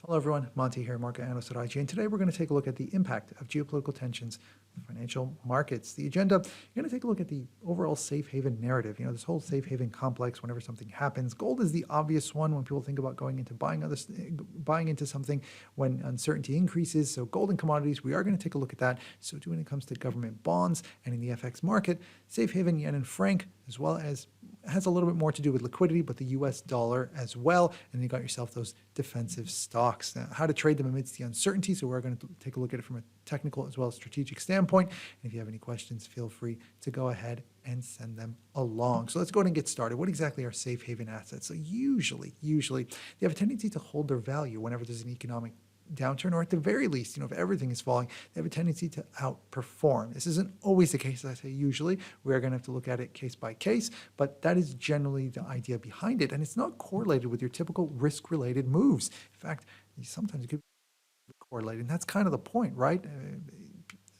Hello, everyone. Monty here, market analyst at IG. And today we're going to take a look at the impact of geopolitical tensions on financial markets. The agenda, you're going to take a look at the overall safe haven narrative. This whole safe haven complex, whenever something happens, gold is the obvious one when people think about going into buying into something when uncertainty increases. So gold and commodities, we are going to take a look at that. So too when it comes to government bonds and in the FX market, safe haven yen and franc, as well as has a little bit more to do with liquidity, but the US dollar as well. And you got yourself those defensive stocks. Now, how to trade them amidst the uncertainty. So we're going to take a look at it from a technical as well as strategic standpoint. And if you have any questions, feel free to go ahead and send them along. So let's go ahead and get started. What exactly are safe haven assets? So usually they have a tendency to hold their value whenever there's an economic downturn, or at the very least, if everything is falling, they have a tendency to outperform. This isn't always the case, as I say usually. We are going to have to look at it case by case, but that is generally the idea behind it, and it's not correlated with your typical risk-related moves. In fact, sometimes it could be correlated, and that's kind of the point, right?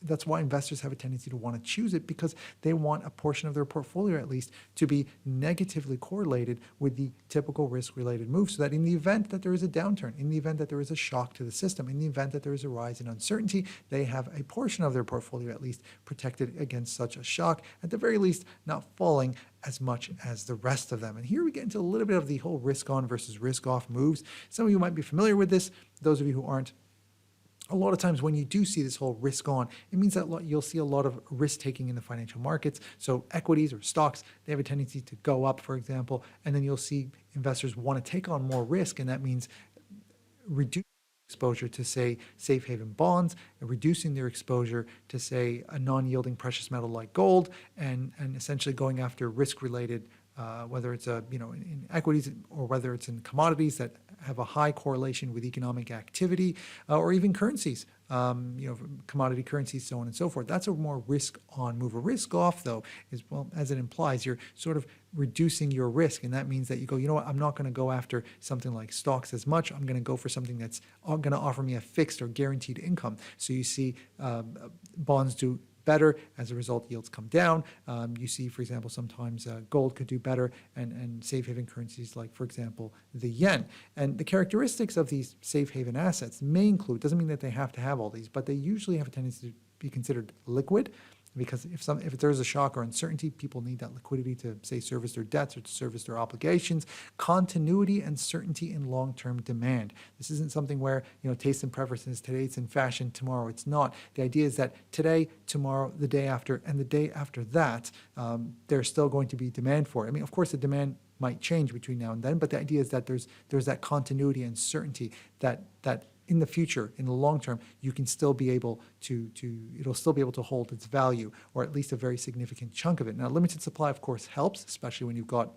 That's why investors have a tendency to want to choose it, because they want a portion of their portfolio at least to be negatively correlated with the typical risk-related move, so that in the event that there is a downturn, in the event that there is a shock to the system, in the event that there is a rise in uncertainty, they have a portion of their portfolio at least protected against such a shock, at the very least not falling as much as the rest of them. And here we get into a little bit of the whole risk-on versus risk-off moves. Some of you might be familiar with this. Those of you who aren't, a lot of times when you do see this whole risk on, it means that you'll see a lot of risk taking in the financial markets. So equities or stocks, they have a tendency to go up, for example, and then you'll see investors want to take on more risk, and that means reduce exposure to, say, safe haven bonds, and reducing their exposure to, say, a non-yielding precious metal like gold, and essentially going after risk-related, whether it's in equities or whether it's in commodities that have a high correlation with economic activity, or even currencies, commodity currencies, so on and so forth. That's a more risk-on move. A risk-off, though, is, well, as it implies, you're sort of reducing your risk, and that means that you go, I'm not going to go after something like stocks as much. I'm going to go for something that's going to offer me a fixed or guaranteed income. So you see bonds do better. As a result, yields come down. You see, for example, sometimes gold could do better, and safe haven currencies like, for example, the yen. And the characteristics of these safe haven assets may include, doesn't mean that they have to have all these, but they usually have a tendency to be considered liquid, because if there's a shock or uncertainty, people need that liquidity to, say, service their debts or to service their obligations. Continuity and certainty in long-term demand. This isn't something where, taste and preferences, today it's in fashion, tomorrow it's not. The idea is that today, tomorrow, the day after, and the day after that, there's still going to be demand for it. I mean, of course, the demand might change between now and then, but the idea is that there's that continuity and certainty that in the future, in the long term, you can still be able it'll still be able to hold its value, or at least a very significant chunk of it. Now, limited supply, of course, helps, especially when you've got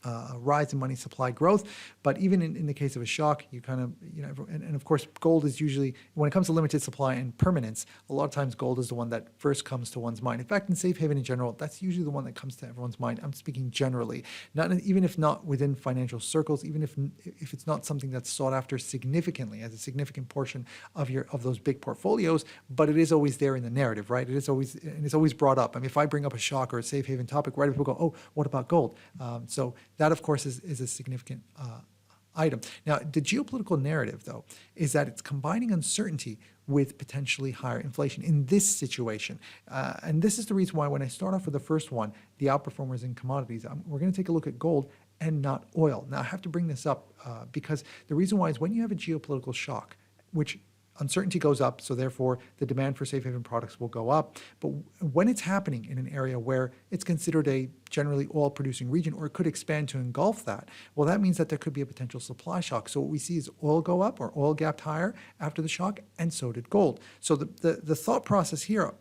a rise in money supply growth. But even in the case of a shock, you kind of, and of course, gold is usually, when it comes to limited supply and permanence, a lot of times gold is the one that first comes to one's mind. In fact, in safe haven in general, that's usually the one that comes to everyone's mind. I'm speaking generally, even if not within financial circles, even if it's not something that's sought after significantly as a significant portion of those big portfolios, but it is always there in the narrative, right? It's always brought up. I mean, if I bring up a shock or a safe haven topic, right, people go, oh, what about gold? So that, of course, is a significant item. Now, the geopolitical narrative, though, is that it's combining uncertainty with potentially higher inflation in this situation. And this is the reason why when I start off with the first one, the outperformers in commodities, we're going to take a look at gold and not oil. Now, I have to bring this up because the reason why is when you have a geopolitical shock, which uncertainty goes up, so therefore the demand for safe haven products will go up. But when it's happening in an area where it's considered a generally oil-producing region, or it could expand to engulf that, well, that means that there could be a potential supply shock. So what we see is oil go up, or oil gapped higher after the shock, and so did gold. So the thought process here,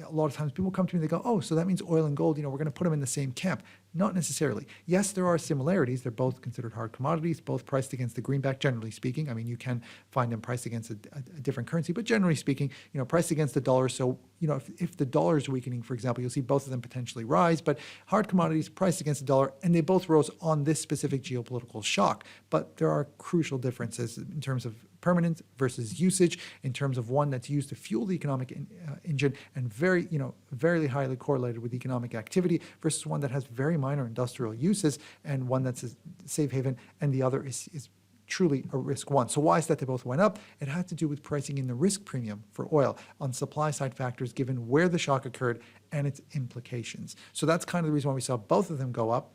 a lot of times people come to me and they go, oh, so that means oil and gold, we're going to put them in the same camp. Not necessarily. Yes, there are similarities. They're both considered hard commodities, both priced against the greenback, generally speaking. I mean, you can find them priced against a different currency, but generally speaking, priced against the dollar. So, if the dollar is weakening, for example, you'll see both of them potentially rise, but hard commodities priced against the dollar, and they both rose on this specific geopolitical shock. But there are crucial differences in terms of permanence versus usage, in terms of one that's used to fuel the economic engine and very highly correlated with economic activity, versus one that has very minor industrial uses, and one that's a safe haven, and the other is truly a risk one. So why is that they both went up? It had to do with pricing in the risk premium for oil on supply side factors given where the shock occurred and its implications. So that's kind of the reason why we saw both of them go up.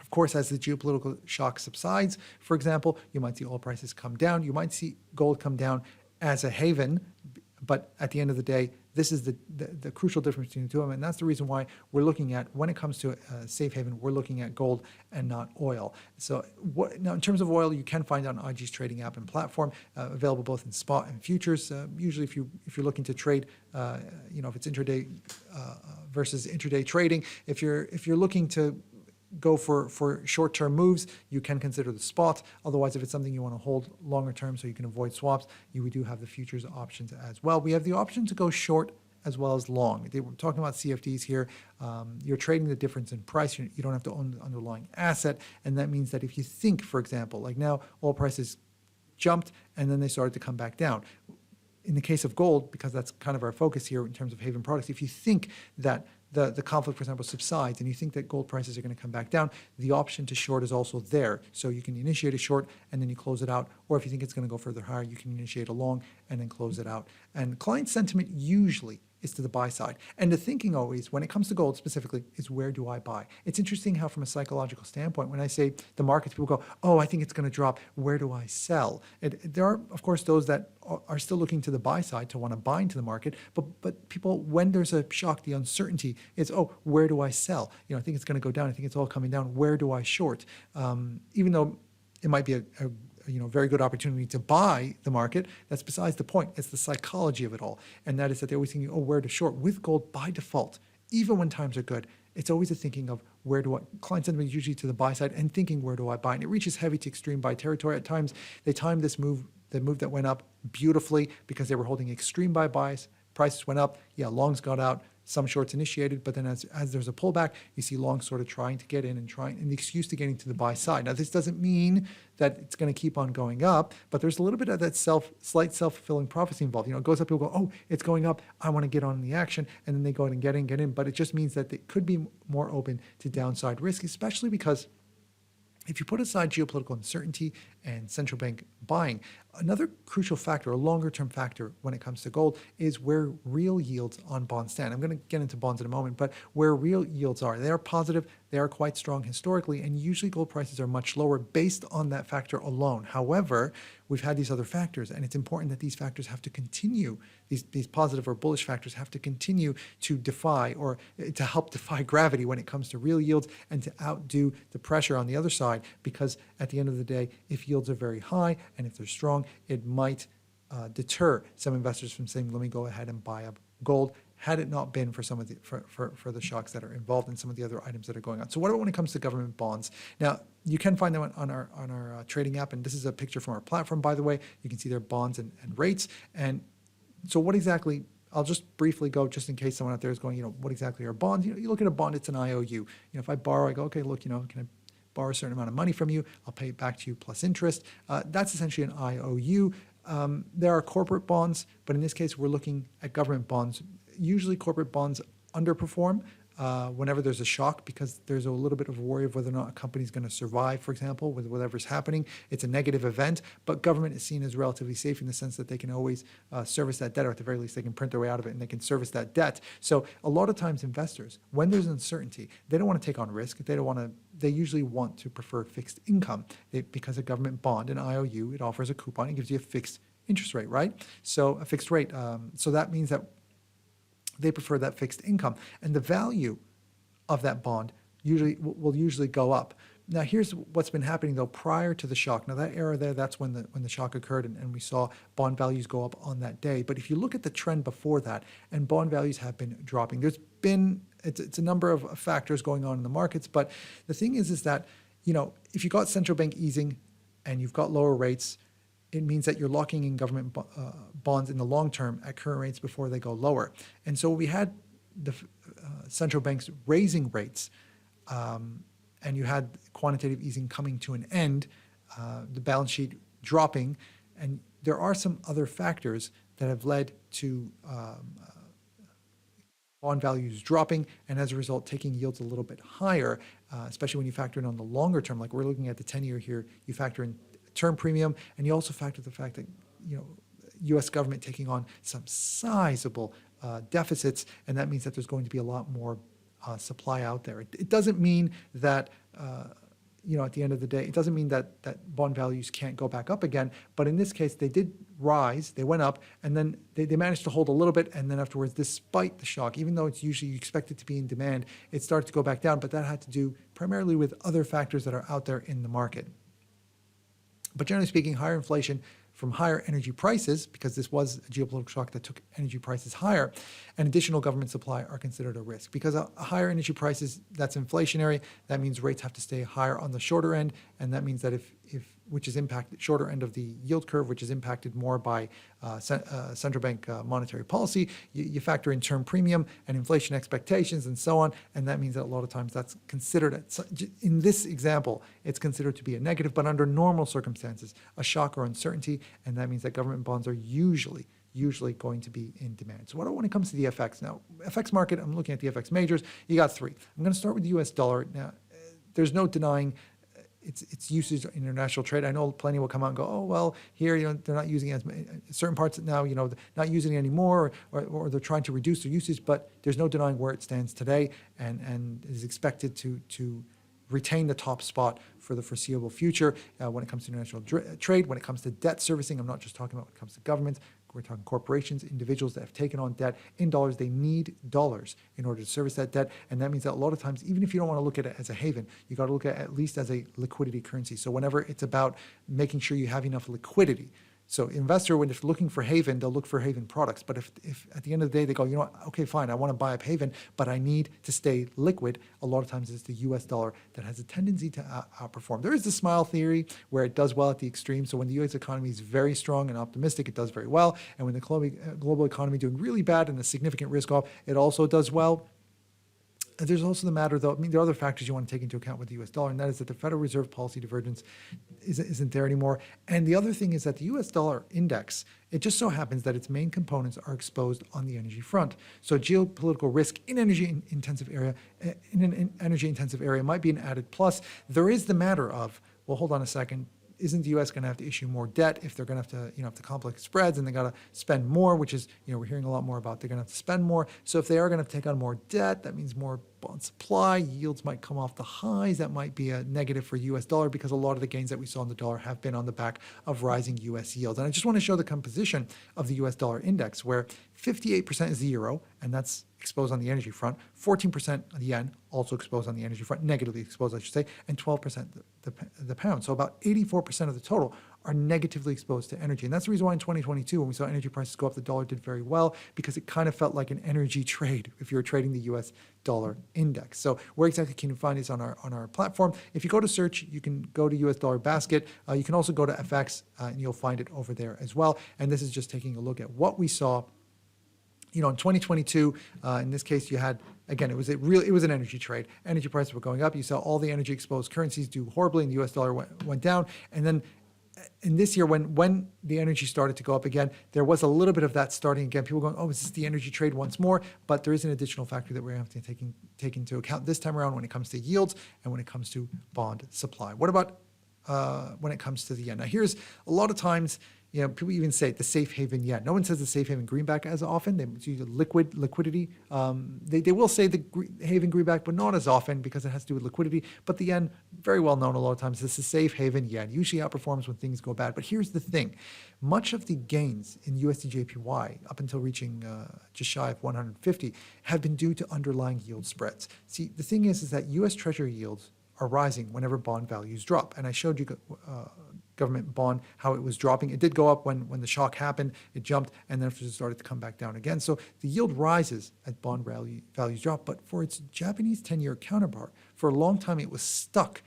Of course, as the geopolitical shock subsides, for example, you might see oil prices come down. You might see gold come down as a haven. But at the end of the day, this is the crucial difference between the two of them. And that's the reason why we're looking at, when it comes to safe haven, we're looking at gold and not oil. So now in terms of oil, you can find it on IG's trading app and platform, available both in spot and futures. Usually if you're looking to trade, if it's intraday versus intraday trading, if you're looking to go for short-term moves, you can consider the spot. Otherwise, if it's something you want to hold longer term so you can avoid swaps, we do have the futures options as well. We have the option to go short as well as long. We're talking about CFDs here. You're trading the difference in price. You don't have to own the underlying asset. And that means that if you think, for example, like now oil prices jumped and then they started to come back down. In the case of gold, because that's kind of our focus here in terms of haven products, if you think that the conflict, for example, subsides and you think that gold prices are going to come back down, the option to short is also there. So you can initiate a short and then you close it out. Or if you think it's going to go further higher, you can initiate a long and then close it out. And client sentiment usually is to the buy side. And the thinking always, when it comes to gold specifically, is where do I buy? It's interesting how from a psychological standpoint, when I say the markets, people go, oh, I think it's going to drop. Where do I sell? There are, of course, those that are still looking to the buy side to want to buy into the market. But people, when there's a shock, the uncertainty is, oh, where do I sell? I think it's going to go down. I think it's all coming down. Where do I short? Even though it might be a very good opportunity to buy the market, that's besides the point. It's the psychology of it all. And that is that they're always thinking, oh, where to short. With gold, by default, even when times are good, it's always a thinking of where do I, client sentiment is usually to the buy side and thinking where do I buy. And it reaches heavy to extreme buy territory. At times, they timed this move, the move that went up beautifully because they were holding extreme buy buys. Prices went up. Yeah, longs got out. Some shorts initiated, but then as there's a pullback, you see longs sort of trying to get in and the excuse to getting to the buy side. Now, this doesn't mean that it's going to keep on going up, but there's a little bit of that slight self-fulfilling prophecy involved. It goes up, people go, oh, it's going up, I want to get on the action, and then they go and get in. But it just means that they could be more open to downside risk, especially because if you put aside geopolitical uncertainty and central bank buying, another crucial factor, a longer-term factor when it comes to gold, is where real yields on bonds stand. I'm going to get into bonds in a moment, but where real yields are. They are positive, they are quite strong historically, and usually gold prices are much lower based on that factor alone. However, we've had these other factors, and it's important that these factors have to continue, these positive or bullish factors have to continue to defy or to help defy gravity when it comes to real yields and to outdo the pressure on the other side, because at the end of the day, if yields are very high and if they're strong, it might deter some investors from saying, let me go ahead and buy up gold, had it not been for some of the for the shocks that are involved in some of the other items that are going on. So what about when it comes to government bonds? Now, you can find them on our trading app, and this is a picture from our platform, by the way. You can see their bonds and rates. And so what exactly, I'll just briefly go, just in case someone out there is going, what exactly are bonds? You look at a bond, it's an IOU. If I borrow, I go, okay, look, can I borrow a certain amount of money from you? I'll pay it back to you plus interest. That's essentially an IOU. There are corporate bonds, but in this case, we're looking at government bonds. Usually corporate bonds underperform whenever there's a shock because there's a little bit of worry of whether or not a company is going to survive, for example, with whatever's happening. It's a negative event, but government is seen as relatively safe in the sense that they can always service that debt, or at the very least, they can print their way out of it and they can service that debt. So a lot of times investors, when there's uncertainty, they don't want to take on risk. They usually want to prefer fixed income because a government bond, an IOU, it offers a coupon, it gives you a fixed interest rate, right? So a fixed rate. So that means that they prefer that fixed income, and the value of that bond will usually go up. Now, here's what's been happening though prior to the shock. Now, that era there, that's when the shock occurred, and we saw bond values go up on that day. But if you look at the trend before that, and bond values have been dropping, it's a number of factors going on in the markets. But the thing is that if you got central bank easing and you've got lower rates, it means that you're locking in government bonds in the long term at current rates before they go lower. And so we had the central banks raising rates, and you had quantitative easing coming to an end, the balance sheet dropping, and there are some other factors that have led to bond values dropping, and as a result, taking yields a little bit higher, especially when you factor in on the longer term. Like we're looking at the 10-year here, you factor in term premium, and you also factor the fact that, U.S. government taking on some sizable deficits, and that means that there's going to be a lot more supply out there. It doesn't mean that, at the end of the day, it doesn't mean that bond values can't go back up again, but in this case, they did rise, they went up, and then they managed to hold a little bit, and then afterwards, despite the shock, even though it's usually you expect it to be in demand, it started to go back down, but that had to do primarily with other factors that are out there in the market. But generally speaking, higher inflation from higher energy prices, because this was a geopolitical shock that took energy prices higher, and additional government supply are considered a risk. Because higher energy prices, that's inflationary, that means rates have to stay higher on the shorter end, and that means that which is impacted, shorter end of the yield curve, which is impacted more by central bank monetary policy. You factor in term premium and inflation expectations and so on, and that means that a lot of times that's considered, in this example, it's considered to be a negative, but under normal circumstances, a shock or uncertainty, and that means that government bonds are usually going to be in demand. So what when it comes to the FX? Now, FX market, I'm looking at the FX majors. You got three. I'm going to start with the US dollar. Now, there's no denying its usage in international trade. I know plenty will come out and go, oh, well, here, they're not using it as certain parts now, they're not using it anymore, or they're trying to reduce their usage, but there's no denying where it stands today and is expected to retain the top spot for the foreseeable future when it comes to international trade, when it comes to debt servicing. I'm not just talking about when it comes to governments. We're talking corporations, individuals that have taken on debt in dollars. They need dollars in order to service that debt. And that means that a lot of times, even if you don't want to look at it as a haven, you got to look at least as a liquidity currency. So whenever it's about making sure you have enough liquidity. So investor, when they're looking for haven, they'll look for haven products. But if at the end of the day they go, okay, fine, I want to buy a haven, but I need to stay liquid, a lot of times it's the US dollar that has a tendency to outperform. There is the smile theory where it does well at the extreme. So when the US economy is very strong and optimistic, it does very well. And when the global economy doing really bad and a significant risk off, it also does well. There's also the matter, though, there are other factors you want to take into account with the U.S. dollar, and that is that the Federal Reserve policy divergence isn't there anymore. And the other thing is that the U.S. dollar index, it just so happens that its main components are exposed on the energy front. So geopolitical risk in an energy-intensive area might be an added plus. There is the matter of, well, hold on a second, isn't the U.S. going to have to issue more debt if they're going to have to, if the complex spreads and they got to spend more, which is, we're hearing a lot more about they're going to have to spend more. So if they are going to take on more debt, that means more bond supply. Yields might come off the highs. That might be a negative for U.S. dollar because a lot of the gains that we saw in the dollar have been on the back of rising U.S. yields. And I just want to show the composition of the U.S. dollar index, where 58% is the euro, and that's exposed on the energy front, 14% of the yen, also exposed on the energy front, negatively exposed, I should say, and 12% the pound. So about 84% of the total are negatively exposed to energy. And that's the reason why in 2022, when we saw energy prices go up, the dollar did very well, because it kind of felt like an energy trade if you're trading the US dollar index. So where exactly can you find this on our platform? If you go to search, you can go to US dollar basket. You can also go to FX and you'll find it over there as well. And this is just taking a look at what we saw in 2022, in this case, you had, again, it was an energy trade. Energy prices were going up. You saw all the energy exposed currencies do horribly, and the US dollar went down. And then in this year, when the energy started to go up again, there was a little bit of that starting again. People going, oh, is this the energy trade once more? But there is an additional factor that we're going to have to take into account this time around when it comes to yields and when it comes to bond supply. What about when it comes to the yen? Now, here's a lot of times, people even say the safe haven yen. No one says the safe haven greenback as often. They use liquidity. They will say the haven greenback, but not as often because it has to do with liquidity. But the yen, very well known a lot of times, this is safe haven yen. Usually outperforms when things go bad. But here's the thing. Much of the gains in USD/JPY up until reaching just shy of 150 have been due to underlying yield spreads. See, the thing is that U.S. Treasury yields are rising whenever bond values drop. And I showed you government bond, how it was dropping. It did go up when the shock happened, it jumped, and then after it started to come back down again. So the yield rises as bond values drop, but for its Japanese 10-year counterpart, for a long time it was stuck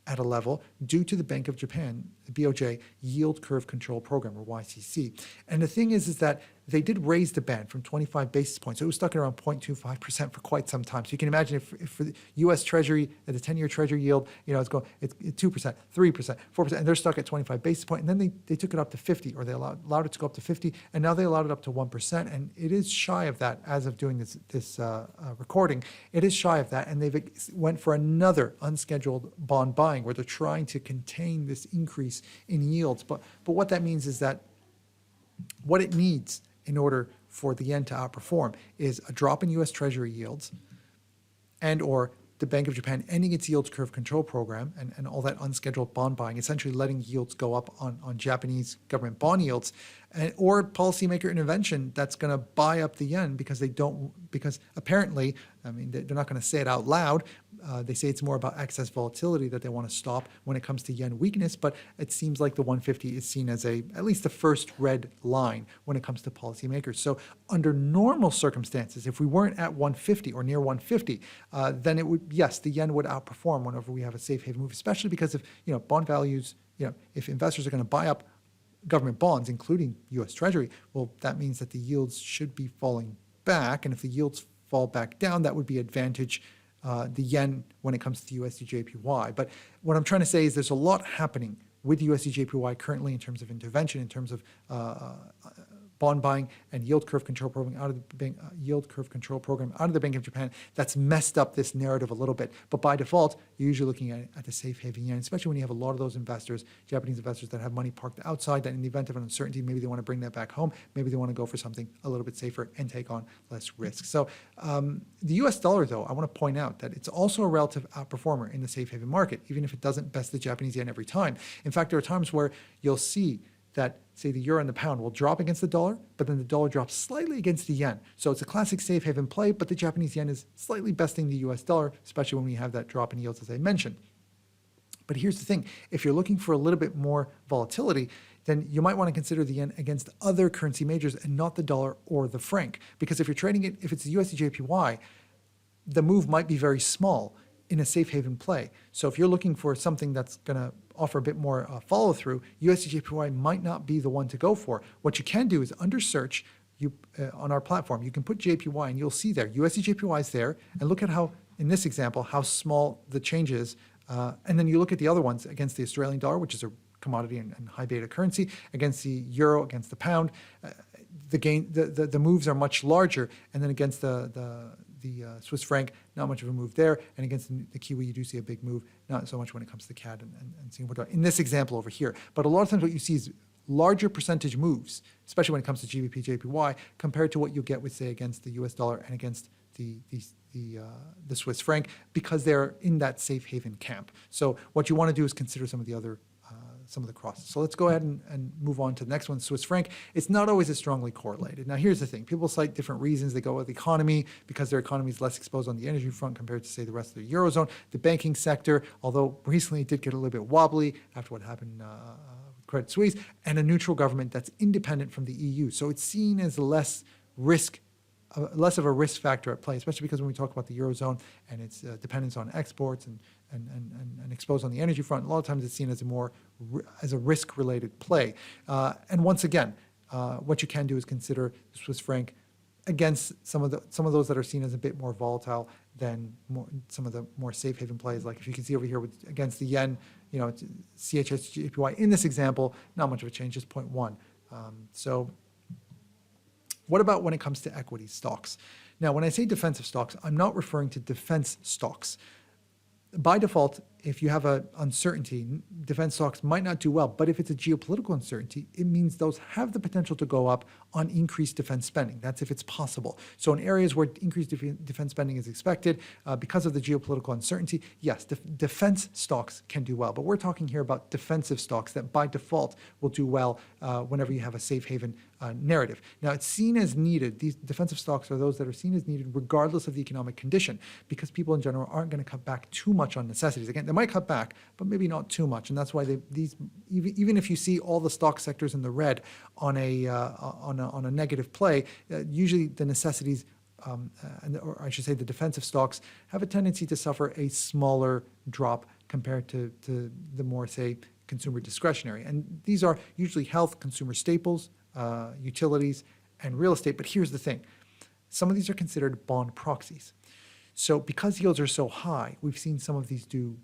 at a level due to the Bank of Japan, the BOJ, Yield Curve Control Program, or YCC. And the thing is that they did raise the band from 25 basis points. So it was stuck at around 0.25% for quite some time. So you can imagine if for the U.S. Treasury, at the 10-year Treasury yield, it's 2%, 3%, 4%, and they're stuck at 25 basis points. And then they took it up to 50, or they allowed it to go up to 50, and now they allowed it up to 1%. And it is shy of that as of doing this recording. It is shy of that, and they've went for another unscheduled bond buying where they're trying to contain this increase in yields. But what that means is that what it needs in order for the yen to outperform is a drop in U.S. Treasury yields and or the Bank of Japan ending its yield curve control program and all that unscheduled bond buying, essentially letting yields go up on Japanese government bond yields, or policymaker intervention that's going to buy up the yen because apparently, they're not going to say it out loud. They say it's more about excess volatility that they want to stop when it comes to yen weakness, but it seems like the 150 is seen as at least the first red line when it comes to policymakers. So under normal circumstances, if we weren't at 150 or near 150, then the yen would outperform whenever we have a safe haven move, especially because if bond values, if investors are going to buy up government bonds, including U.S. Treasury, well, that means that the yields should be falling back, and if the yields fall back down, that would be advantage the yen when it comes to USD/JPY. But what I'm trying to say is there's a lot happening with USD/JPY currently in terms of intervention, in terms of bond buying and yield curve control program out of the Bank of Japan that's messed up this narrative a little bit. But by default, you're usually looking at the safe haven yen, especially when you have a lot of those investors, Japanese investors that have money parked outside, that in the event of an uncertainty, maybe they want to bring that back home, maybe they want to go for something a little bit safer and take on less risk. So the US dollar, though, I want to point out that it's also a relative outperformer in the safe haven market, even if it doesn't best the Japanese yen every time. In fact, there are times where you'll see that, say, the euro and the pound will drop against the dollar, but then the dollar drops slightly against the yen. So it's a classic safe haven play, but the Japanese yen is slightly besting the US dollar, especially when we have that drop in yields, as I mentioned. But here's the thing. If you're looking for a little bit more volatility, then you might want to consider the yen against other currency majors and not the dollar or the franc. Because if you're trading it, if it's the USD/JPY, the move might be very small in a safe haven play. So if you're looking for something that's going to offer a bit more follow through, USD/JPY might not be the one to go for. What you can do is under search on our platform, you can put JPY and you'll see there USD/JPY is there, and look at how, in this example, how small the change is. And then you look at the other ones against the Australian dollar, which is a commodity and high beta currency, against the euro, against the pound. The moves are much larger, and then against the Swiss franc, not much of a move there, and against the Kiwi, you do see a big move, not so much when it comes to the CAD and Singapore dollar, in this example over here. But a lot of times what you see is larger percentage moves, especially when it comes to GBP, JPY, compared to what you'll get with, say, against the US dollar and against the Swiss franc, because they're in that safe haven camp. So what you want to do is consider some of the crosses. So let's go ahead and move on to the next one, Swiss franc. It's not always as strongly correlated. Now, here's the thing. People cite different reasons. They go with the economy because their economy is less exposed on the energy front compared to, say, the rest of the Eurozone. The banking sector, although recently it did get a little bit wobbly after what happened with Credit Suisse, and a neutral government that's independent from the EU. So it's seen as less of a risk factor at play, especially because when we talk about the Eurozone and its dependence on exports and exposed on the energy front, a lot of times it's seen as a risk-related play. And once again, what you can do is consider the Swiss franc against some of those that are seen as a bit more volatile than some of the more safe haven plays. Like if you can see over here against the yen, CHF/JPY in this example, not much of a change, just 0.1. So what about when it comes to equity stocks? Now, when I say defensive stocks, I'm not referring to defense stocks. By default, if you have an uncertainty, defense stocks might not do well. But if it's a geopolitical uncertainty, it means those have the potential to go up on increased defense spending. That's if it's possible. So in areas where increased defense spending is expected because of the geopolitical uncertainty, yes, defense stocks can do well. But we're talking here about defensive stocks that by default will do well whenever you have a safe haven narrative. Now, it's seen as needed. These defensive stocks are those that are seen as needed regardless of the economic condition, because people in general aren't going to cut back too much on necessities. Again, they might cut back, but maybe not too much. And that's why even if you see all the stock sectors in the red on a negative play, usually the necessities, or I should say the defensive stocks, have a tendency to suffer a smaller drop compared to the more, say, consumer discretionary. And these are usually health, consumer staples, utilities, and real estate. But here's the thing. Some of these are considered bond proxies. So because yields are so high, we've seen some of these do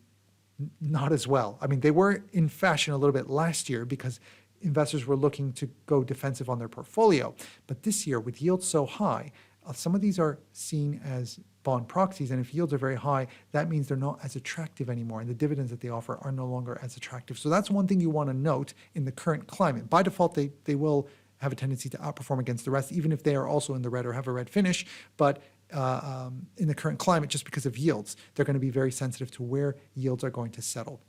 not as well. I mean, they were in fashion a little bit last year because investors were looking to go defensive on their portfolio. But this year, with yields so high, some of these are seen as bond proxies. And if yields are very high, that means they're not as attractive anymore. And the dividends that they offer are no longer as attractive. So that's one thing you want to note in the current climate. By default, they will have a tendency to outperform against the rest, even if they are also in the red or have a red finish. But in the current climate, just because of yields, they're going to be very sensitive to where yields are going to settle.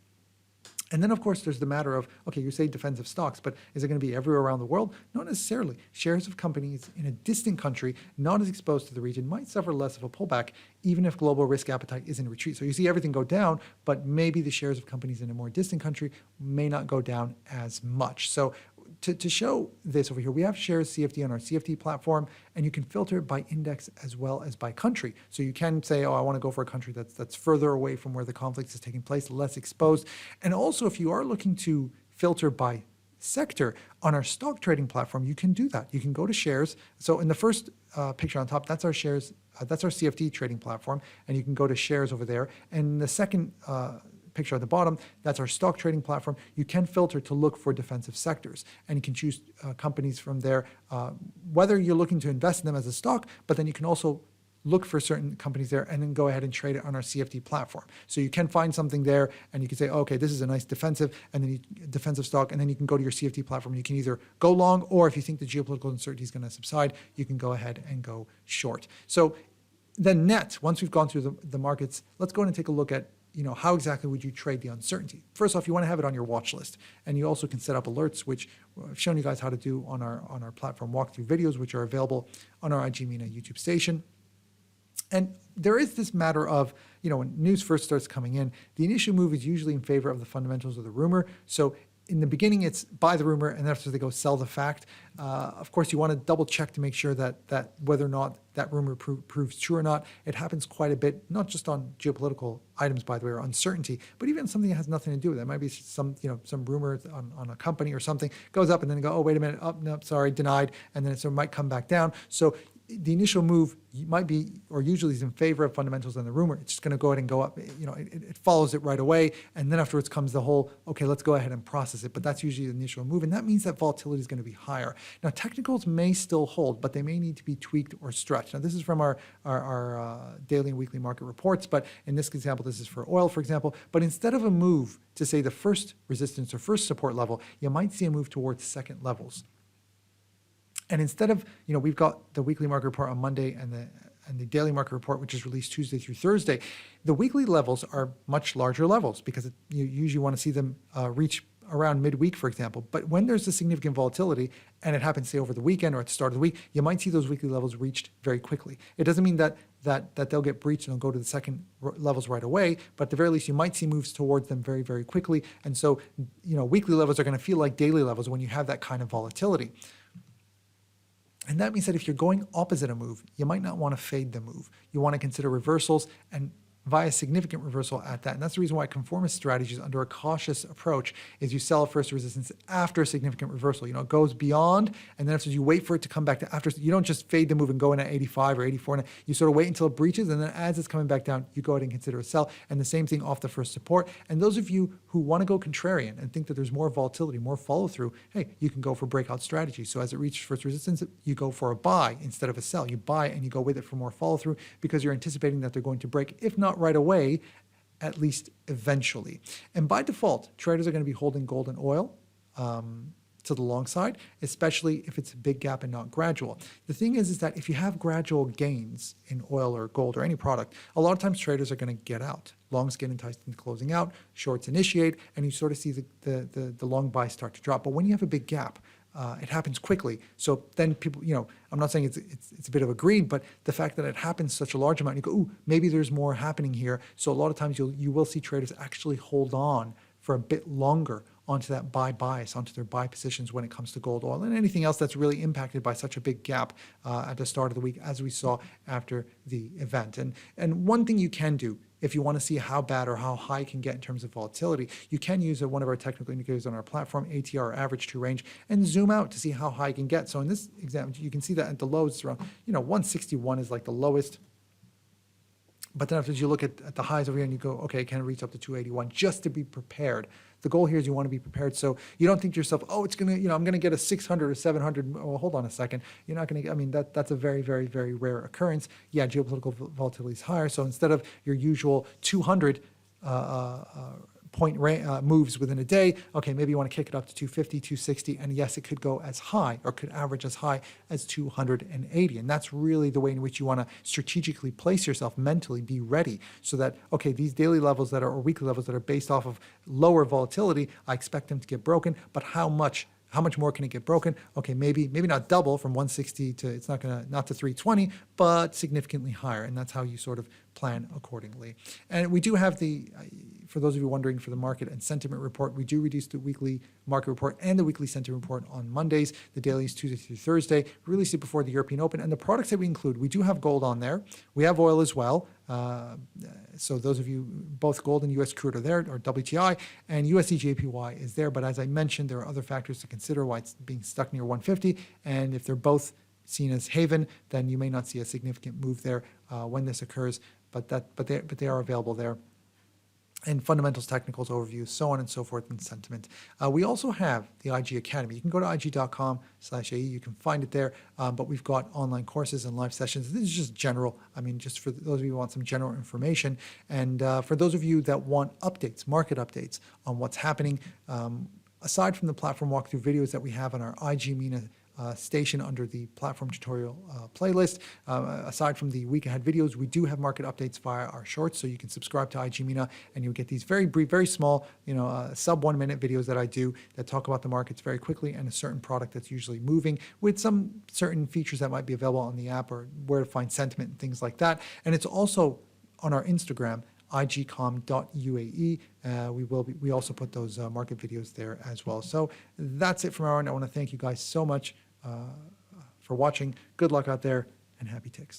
And then, of course, there's the matter of, okay, you say defensive stocks, but is it going to be everywhere around the world? Not necessarily. Shares of companies in a distant country, not as exposed to the region, might suffer less of a pullback, even if global risk appetite is in retreat. So you see everything go down, but maybe the shares of companies in a more distant country may not go down as much. So to show this over here, we have shares CFD on our CFD platform, and you can filter it by index as well as by country. So you can say, oh, I want to go for a country that's further away from where the conflict is taking place, less exposed. And also, if you are looking to filter by sector on our stock trading platform, you can do that. You can go to shares. So in the first picture on top, that's our shares, that's our CFD trading platform, and you can go to shares over there. And the second picture at the bottom, that's our stock trading platform. You can filter to look for defensive sectors, and you can choose companies from there, whether you're looking to invest in them as a stock, but then you can also look for certain companies there and then go ahead and trade it on our CFD platform. So you can find something there and you can say, oh, okay, this is a nice defensive, and then defensive stock, and then you can go to your CFD platform. You can either go long, or if you think the geopolitical uncertainty is going to subside, you can go ahead and go short. So then net, once we've gone through the markets, let's go ahead and take a look at how exactly would you trade the uncertainty? First off, you want to have it on your watch list. And you also can set up alerts, which I've shown you guys how to do on our platform walkthrough videos, which are available on our IG MENA YouTube station. And there is this matter of, when news first starts coming in, the initial move is usually in favor of the fundamentals of the rumor. So in the beginning, it's buy the rumor, and then after they go sell the fact. Of course, you want to double check to make sure that whether or not that rumor proves true or not. It happens quite a bit, not just on geopolitical items, by the way, or uncertainty, but even something that has nothing to do with it. It might be some rumor on a company or something goes up, and then go, oh, wait a minute, no, sorry, denied, and then it might come back down. So the initial move might be, or usually is in favor of fundamentals than the rumor. It's just going to go ahead and go up. It follows it right away. And then afterwards comes the whole, okay, let's go ahead and process it. But that's usually the initial move. And that means that volatility is going to be higher. Now, technicals may still hold, but they may need to be tweaked or stretched. Now, this is from our daily and weekly market reports. But in this example, this is for oil, for example. But instead of a move to, say, the first resistance or first support level, you might see a move towards second levels. And instead of, we've got the weekly market report on Monday and the daily market report, which is released Tuesday through Thursday, the weekly levels are much larger levels because you usually want to see them reach around midweek, for example. But when there's a significant volatility and it happens, say, over the weekend or at the start of the week, you might see those weekly levels reached very quickly. It doesn't mean that they'll get breached and they'll go to the second levels right away, but at the very least, you might see moves towards them very, very quickly. And so, weekly levels are going to feel like daily levels when you have that kind of volatility. And that means that if you're going opposite a move, you might not want to fade the move. You want to consider reversals, and via significant reversal at that. And that's the reason why conformist strategies under a cautious approach is you sell a first resistance after a significant reversal. It goes beyond, and then after you wait for it to come back to after. You don't just fade the move and go in at 85 or 84. And you sort of wait until it breaches, and then as it's coming back down, you go ahead and consider a sell. And the same thing off the first support. And those of you who want to go contrarian and think that there's more volatility, more follow through, hey, you can go for breakout strategy. So as it reaches first resistance, you go for a buy instead of a sell. You buy and you go with it for more follow through because you're anticipating that they're going to break, if not right away, at least eventually. And by default, traders are going to be holding gold and oil to the long side, especially if it's a big gap and not gradual. The thing is that if you have gradual gains in oil or gold or any product, a lot of times traders are going to get out. Longs get enticed into closing out, shorts initiate, and you sort of see the long buy start to drop. But when you have a big gap, it happens quickly. So then people, I'm not saying it's a bit of a greed, but the fact that it happens such a large amount, you go, ooh, maybe there's more happening here. So a lot of times you will see traders actually hold on for a bit longer onto that buy bias, onto their buy positions when it comes to gold, oil, and anything else that's really impacted by such a big gap at the start of the week, as we saw after the event. And one thing you can do, if you want to see how bad or how high it can get in terms of volatility, you can use one of our technical indicators on our platform, ATR, average to range, and zoom out to see how high it can get. So in this example, you can see that at the lows, it's around, 161 is like the lowest. But then after you look at the highs over here and you go, okay, can it reach up to 281, just to be prepared. The goal here is you want to be prepared. So you don't think to yourself, oh, it's going to, I'm going to get a 600 or 700. Oh, hold on a second. You're not going to, that's a very, very, very rare occurrence. Yeah, geopolitical volatility is higher. So instead of your usual 200 point moves within a day, okay, maybe you want to kick it up to 250, 260, and yes, it could go as high or could average as high as 280. And that's really the way in which you want to strategically place yourself mentally, be ready, so that, okay, these daily levels that are, or weekly levels that are based off of lower volatility, I expect them to get broken, but how much more can it get broken? Okay, maybe not double from 160 to, it's not to 320, but significantly higher. And that's how you sort of plan accordingly. And we do have for those of you wondering, for the market and sentiment report, we do release the weekly market report and the weekly sentiment report on Mondays. The daily is Tuesday through Thursday. We release it before the European Open. And the products that we include, we do have gold on there. We have oil as well. So those of you, both gold and U.S. crude are there, or WTI, and USD JPY is there. But as I mentioned, there are other factors to consider why it's being stuck near 150. And if they're both seen as haven, then you may not see a significant move there when this occurs. But they are available there. And fundamentals, technicals, overviews, so on and so forth, and sentiment. We also have the IG Academy. You can go to ig.com/AE. You can find it there. But we've got online courses and live sessions. This is just general. Just for those of you who want some general information. And for those of you that want updates, market updates on what's happening, aside from the platform walkthrough videos that we have on our IG MENA station under the platform tutorial playlist. Aside from the week ahead videos, we do have market updates via our shorts, so you can subscribe to IG MENA and you'll get these very brief, very small, sub 1 minute videos that I do that talk about the markets very quickly and a certain product that's usually moving with some certain features that might be available on the app or where to find sentiment and things like that. And it's also on our Instagram, igcom.uae. We also put those market videos there as well. So that's it from our end. I want to thank you guys so much for watching. Good luck out there and happy ticks.